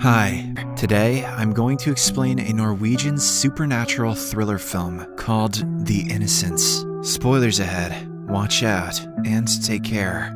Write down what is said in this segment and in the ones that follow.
Hi, today I'm going to explain a Norwegian supernatural thriller film called The Innocents. Spoilers ahead, watch out, and take care.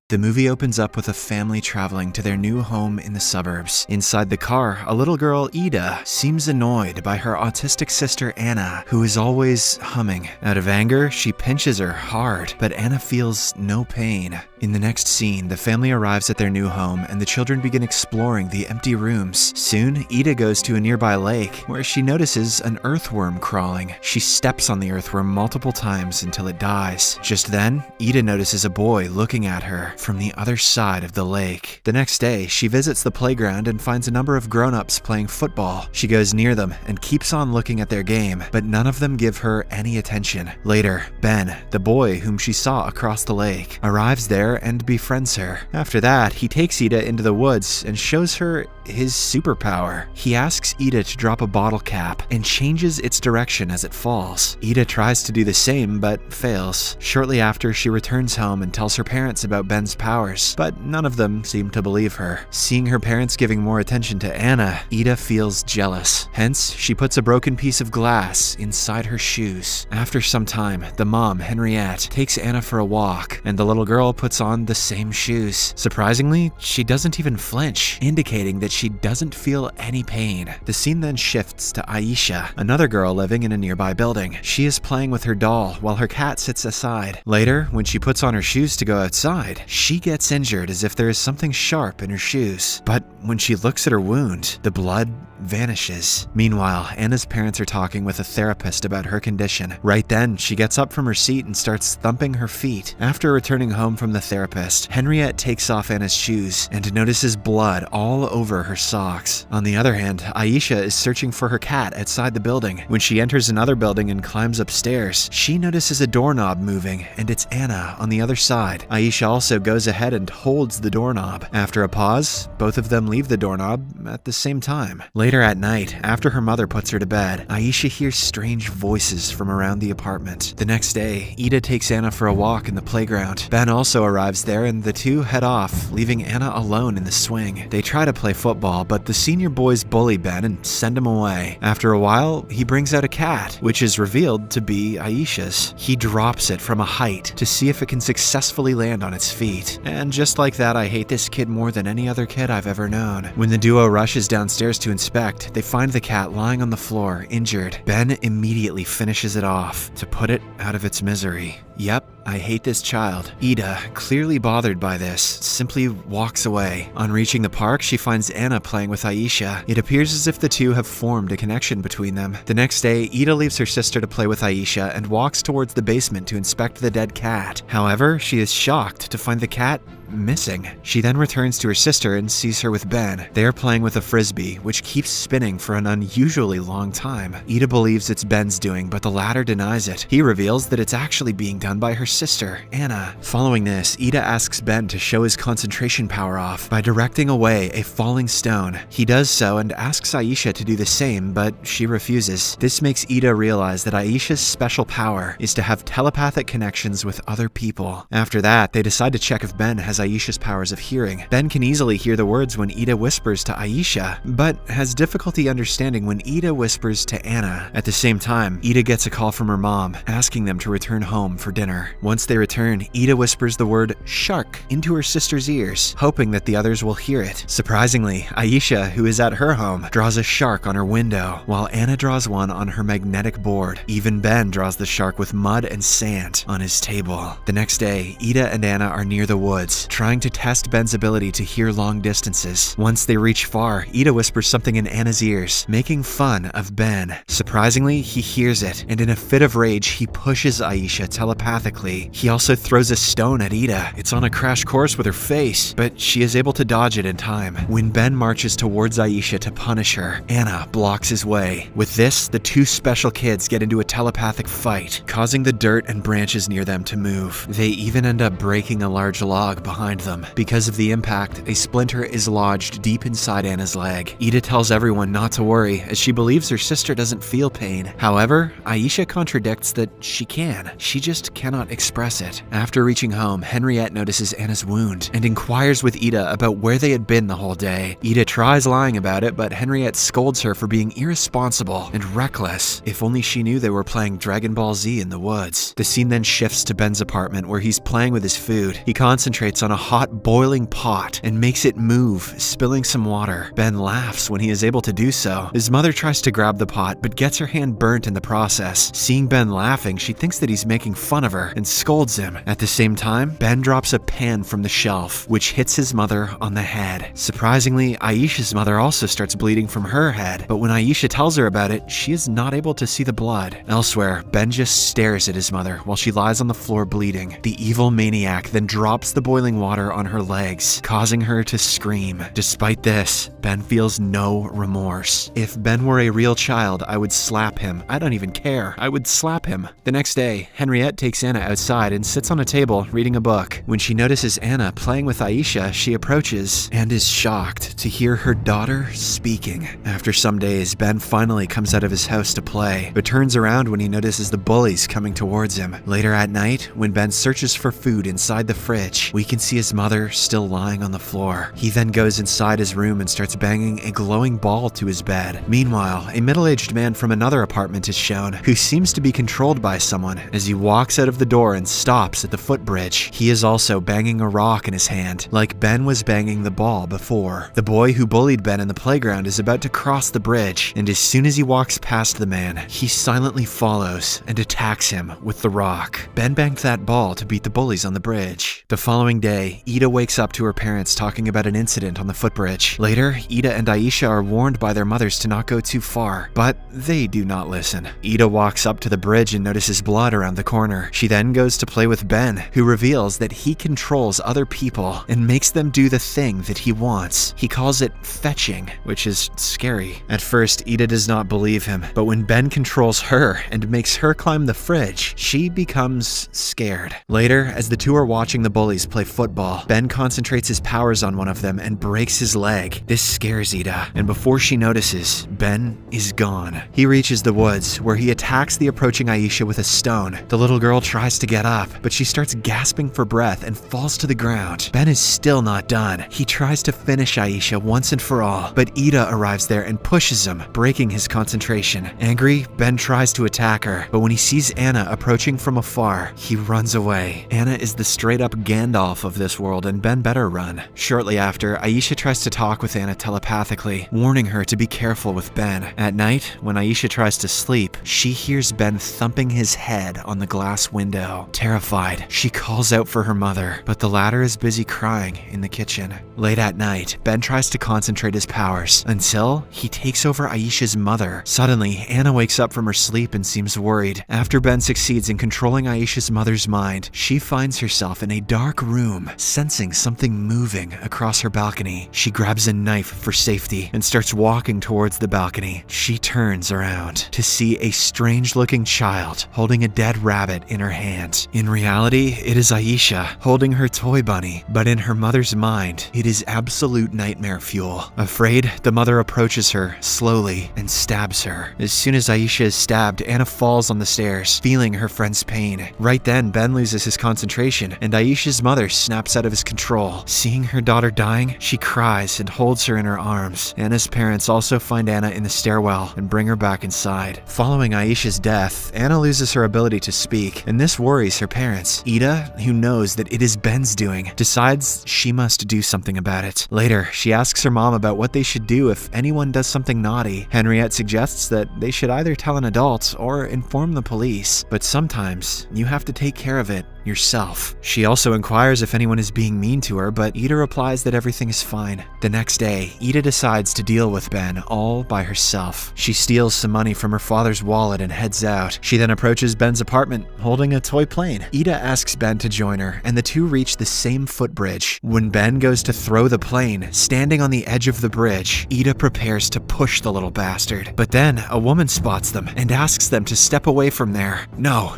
The movie opens up with a family traveling to their new home in the suburbs. Inside the car, a little girl, Ida, seems annoyed by her autistic sister Anna, who is always humming. Out of anger, she pinches her hard, but Anna feels no pain. In the next scene, the family arrives at their new home and the children begin exploring the empty rooms. Soon, Ida goes to a nearby lake where she notices an earthworm crawling. She steps on the earthworm multiple times until it dies. Just then, Ida notices a boy looking at her from the other side of the lake. The next day, she visits the playground and finds a number of grown-ups playing football. She goes near them and keeps on looking at their game, but none of them give her any attention. Later, Ben, the boy whom she saw across the lake, arrives there and befriends her. After that, he takes Ida into the woods and shows her his superpower. He asks Ida to drop a bottle cap and changes its direction as it falls. Ida tries to do the same but fails. Shortly after, she returns home and tells her parents about Ben's powers, but none of them seem to believe her. Seeing her parents giving more attention to Anna, Ida feels jealous. Hence, she puts a broken piece of glass inside her shoes. After some time, the mom, Henriette, takes Anna for a walk, and the little girl puts on the same shoes. Surprisingly, she doesn't even flinch, indicating that she doesn't feel any pain. The scene then shifts to Aisha, another girl living in a nearby building. She is playing with her doll while her cat sits aside. Later, when she puts on her shoes to go outside, she gets injured as if there is something sharp in her shoes. But when she looks at her wound, the blood vanishes. Meanwhile, Anna's parents are talking with a therapist about her condition. Right then, she gets up from her seat and starts thumping her feet. After returning home from the therapist, Henriette takes off Anna's shoes and notices blood all over her socks. On the other hand, Aisha is searching for her cat outside the building. When she enters another building and climbs upstairs, she notices a doorknob moving, and it's Anna on the other side. Aisha also goes ahead and holds the doorknob. After a pause, both of them leave the doorknob at the same time. Later at night, after her mother puts her to bed, Aisha hears strange voices from around the apartment. The next day, Ida takes Anna for a walk in the playground. Ben also arrives there and the two head off, leaving Anna alone in the swing. They try to play football, but the senior boys bully Ben and send him away. After a while, he brings out a cat, which is revealed to be Aisha's. He drops it from a height to see if it can successfully land on its feet. And just like that, I hate this kid more than any other kid I've ever known. When the duo rushes downstairs to inspect, they find the cat lying on the floor, injured. Ben immediately finishes it off to put it out of its misery. Yep, I hate this child. Ida, clearly bothered by this, simply walks away. On reaching the park, she finds Anna playing with Aisha. It appears as if the two have formed a connection between them. The next day, Ida leaves her sister to play with Aisha and walks towards the basement to inspect the dead cat. However, she is shocked to find the cat missing. She then returns to her sister and sees her with Ben. They are playing with a frisbee, which keeps spinning for an unusually long time. Ida believes it's Ben's doing, but the latter denies it. He reveals that it's actually being done by her sister, Anna. Following this, Ida asks Ben to show his concentration power off by directing away a falling stone. He does so and asks Aisha to do the same, but she refuses. This makes Ida realize that Aisha's special power is to have telepathic connections with other people. After that, they decide to check if Ben has Aisha's powers of hearing. Ben can easily hear the words when Ida whispers to Aisha, but has difficulty understanding when Ida whispers to Anna. At the same time, Ida gets a call from her mom, asking them to return home for dinner. Once they return, Ida whispers the word shark into her sister's ears, hoping that the others will hear it. Surprisingly, Aisha, who is at her home, draws a shark on her window, while Anna draws one on her magnetic board. Even Ben draws the shark with mud and sand on his table. The next day, Ida and Anna are near the woods, trying to test Ben's ability to hear long distances. Once they reach far, Ida whispers something in Anna's ears, making fun of Ben. Surprisingly, he hears it, and in a fit of rage, he pushes Aisha telepathically. He also throws a stone at Ida. It's on a crash course with her face, but she is able to dodge it in time. When Ben marches towards Aisha to punish her, Anna blocks his way. With this, the two special kids get into a telepathic fight, causing the dirt and branches near them to move. They even end up breaking a large log behind behind them. Because of the impact, a splinter is lodged deep inside Anna's leg. Ida tells everyone not to worry, as she believes her sister doesn't feel pain. However, Aisha contradicts that she can. She just cannot express it. After reaching home, Henriette notices Anna's wound and inquires with Ida about where they had been the whole day. Ida tries lying about it, but Henriette scolds her for being irresponsible and reckless. If only she knew they were playing Dragon Ball Z in the woods. The scene then shifts to Ben's apartment where he's playing with his food. He concentrates on a hot boiling pot and makes it move, spilling some water. Ben laughs when he is able to do so. His mother tries to grab the pot but gets her hand burnt in the process. Seeing Ben laughing, she thinks that he's making fun of her and scolds him. At the same time, Ben drops a pan from the shelf, which hits his mother on the head. Surprisingly, Aisha's mother also starts bleeding from her head, but when Aisha tells her about it, she is not able to see the blood. Elsewhere, Ben just stares at his mother while she lies on the floor bleeding. The evil maniac then drops the boiling water on her legs, causing her to scream. Despite this, Ben feels no remorse. If Ben were a real child, I would slap him. I don't even care. I would slap him. The next day, Henriette takes Anna outside and sits on a table reading a book. When she notices Anna playing with Aisha, she approaches and is shocked to hear her daughter speaking. After some days, Ben finally comes out of his house to play, but turns around when he notices the bullies coming towards him. Later at night, when Ben searches for food inside the fridge, we can see his mother still lying on the floor. He then goes inside his room and starts banging a glowing ball to his bed. Meanwhile, a middle-aged man from another apartment is shown, who seems to be controlled by someone. As he walks out of the door and stops at the footbridge, he is also banging a rock in his hand, like Ben was banging the ball before. The boy who bullied Ben in the playground is about to cross the bridge, and as soon as he walks past the man, he silently follows and attacks him with the rock. Ben banged that ball to beat the bullies on the bridge. The following day, Ida wakes up to her parents talking about an incident on the footbridge. Later, Ida and Aisha are warned by their mothers to not go too far, but they do not listen. Ida walks up to the bridge and notices blood around the corner. She then goes to play with Ben, who reveals that he controls other people and makes them do the thing that he wants. He calls it fetching, which is scary. At first, Ida does not believe him, but when Ben controls her and makes her climb the fridge, she becomes scared. Later, as the two are watching the bullies play football, Ben concentrates his powers on one of them and breaks his leg. This scares Ida, and before she notices, Ben is gone. He reaches the woods, where he attacks the approaching Aisha with a stone. The little girl tries to get up, but she starts gasping for breath and falls to the ground. Ben is still not done. He tries to finish Aisha once and for all, but Ida arrives there and pushes him, breaking his concentration. Angry, Ben tries to attack her, but when he sees Anna approaching from afar, he runs away. Anna is the straight-up Gandalf of this world, and Ben better run. Shortly after, Aisha tries to talk with Anna telepathically, warning her to be careful with Ben. At night, when Aisha tries to sleep, she hears Ben thumping his head on the glass window. Terrified, she calls out for her mother, but the latter is busy crying in the kitchen. Late at night, Ben tries to concentrate his powers until he takes over Aisha's mother. Suddenly, Anna wakes up from her sleep and seems worried. After Ben succeeds in controlling Aisha's mother's mind, she finds herself in a dark room, sensing something moving across her balcony. She grabs a knife for safety and starts walking towards the balcony. She turns around to see a strange-looking child holding a dead rabbit in her hand. In reality, it is Aisha holding her toy bunny, but in her mother's mind, it is absolute nightmare fuel. Afraid, the mother approaches her slowly and stabs her. As soon as Aisha is stabbed, Anna falls on the stairs, feeling her friend's pain. Right then, Ben loses his concentration, and Aisha's mother snaps out of his control. Seeing her daughter dying, she cries and holds her in her arms. Anna's parents also find Anna in the stairwell and bring her back inside. Following Aisha's death, Anna loses her ability to speak, and this worries her parents. Ida, who knows that it is Ben's doing, decides she must do something about it. Later, she asks her mom about what they should do if anyone does something naughty. Henriette suggests that they should either tell an adult or inform the police, but sometimes you have to take care of it yourself. She also inquires if anyone is being mean to her, but Ida replies that everything is fine. The next day, Ida decides to deal with Ben all by herself. She steals some money from her father's wallet and heads out. She then approaches Ben's apartment, holding a toy plane. Ida asks Ben to join her, and the two reach the same footbridge. When Ben goes to throw the plane, standing on the edge of the bridge, Ida prepares to push the little bastard. But then, a woman spots them and asks them to step away from there. No.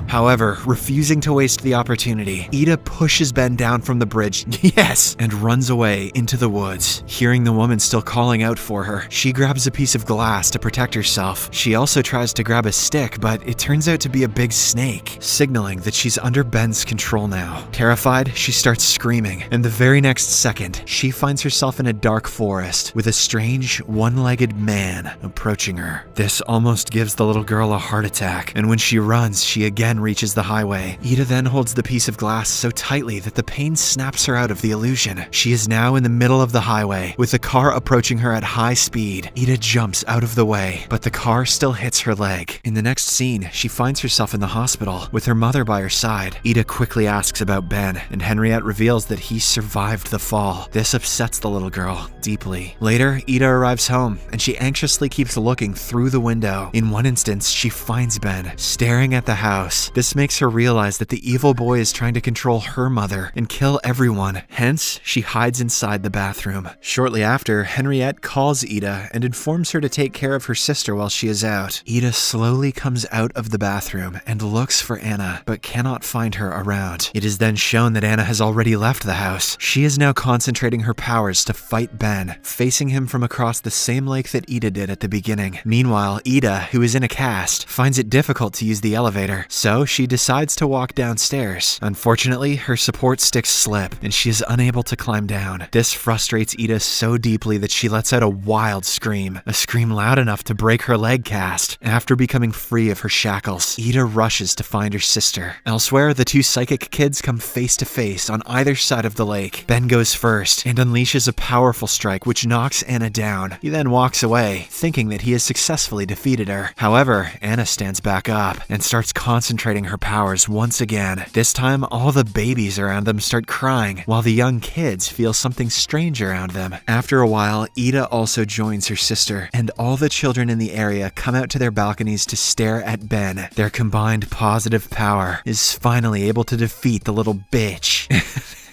However, refusing to waste waste the opportunity. Ida pushes Ben down from the bridge, yes, and runs away into the woods. Hearing the woman still calling out for her, she grabs a piece of glass to protect herself. She also tries to grab a stick, but it turns out to be a big snake, signaling that she's under Ben's control now. Terrified, she starts screaming, and the very next second, she finds herself in a dark forest with a strange, one-legged man approaching her. This almost gives the little girl a heart attack, and when she runs, she again reaches the highway. Ida then holds the piece of glass so tightly that the pain snaps her out of the illusion. She is now in the middle of the highway, with the car approaching her at high speed. Ida jumps out of the way, but the car still hits her leg. In the next scene, she finds herself in the hospital, with her mother by her side. Ida quickly asks about Ben, and Henriette reveals that he survived the fall. This upsets the little girl deeply. Later, Ida arrives home, and she anxiously keeps looking through the window. In one instance, she finds Ben, staring at the house. This makes her realize that the evil boy is trying to control her mother and kill everyone. Hence, she hides inside the bathroom. Shortly after, Henriette calls Ida and informs her to take care of her sister while she is out. Ida slowly comes out of the bathroom and looks for Anna, but cannot find her around. It is then shown that Anna has already left the house. She is now concentrating her powers to fight Ben, facing him from across the same lake that Ida did at the beginning. Meanwhile, Ida, who is in a cast, finds it difficult to use the elevator, so she decides to walk downstairs. Unfortunately, her support sticks slip, and she is unable to climb down. This frustrates Ida so deeply that she lets out a wild scream, a scream loud enough to break her leg cast. After becoming free of her shackles, Ida rushes to find her sister. Elsewhere, the two psychic kids come face to face on either side of the lake. Ben goes first and unleashes a powerful strike which knocks Anna down. He then walks away, thinking that he has successfully defeated her. However, Anna stands back up and starts concentrating her powers once again. This time, all the babies around them start crying, while the young kids feel something strange around them. After a while, Ida also joins her sister, and all the children in the area come out to their balconies to stare at Ben. Their combined positive power is finally able to defeat the little bitch.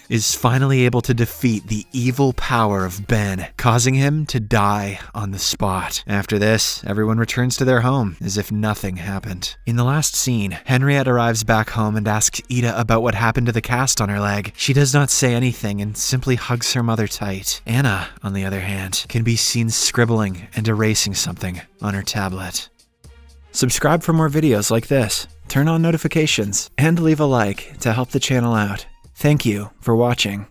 is finally able to defeat the evil power of Ben, causing him to die on the spot. After this, everyone returns to their home as if nothing happened. In the last scene, Henriette arrives back home and asks Ida about what happened to the cast on her leg. She does not say anything and simply hugs her mother tight. Anna, on the other hand, can be seen scribbling and erasing something on her tablet. Subscribe for more videos like this, turn on notifications, and leave a like to help the channel out. Thank you for watching.